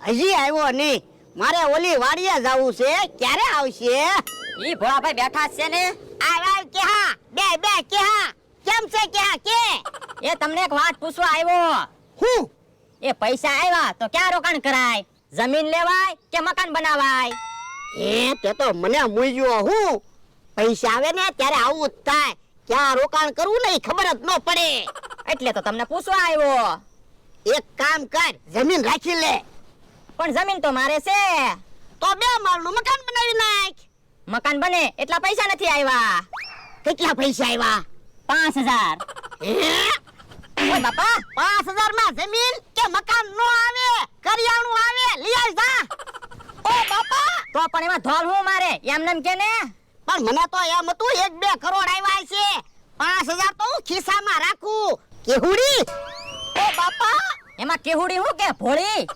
હજી આવ્યો નહીં. મારે ઓલી વાડીએ જવું છે. ક્યારે આવશે? ઈ ભોળાભાઈ બેઠા છે ને. આવ કે હા બે કે હા. કેમ છે કે હા કે? એ તમને એક વાત પૂછવા આવ્યો. હું? એ પૈસા આવ્યા તો ક્યાં રોકાણ કરાય? જમીન લેવાય કે મકાન બનાવાય? તે તો મને મૂંઝ્યો હું. પૈસા આવે ને ત્યારે આવું જ થાય. ક્યાં રોકાણ કરવું ને ખબર જ ન પડે. એટલે તો તમને પૂછવા આવ્યો. એક કામ કર, જમીન રાખી લે. પણ જમીન તો મારે છે. તો 2 માળનું મકાન બનાવી નાખ. મકાન બને એટલા પૈસા નથી આવ્યા. કેટલા પૈસા આવ્યા? 5000. ઓય બાપા, 5000 માં જમીન કે મકાન નો આવે, કરિયાણું આવે. લઈ આવ જા. ઓ બાપા, તો પણ એમાં ધોલ હું મારે એમ કે ને. પણ મને તો એમ હતું 1-2 કરોડ આવ્યા છે. 5000 તો હું ખિસ્સામાં રાખું. કેહુડી. ઓ બાપા, એમાં કેહુડી હું કે ભોળી?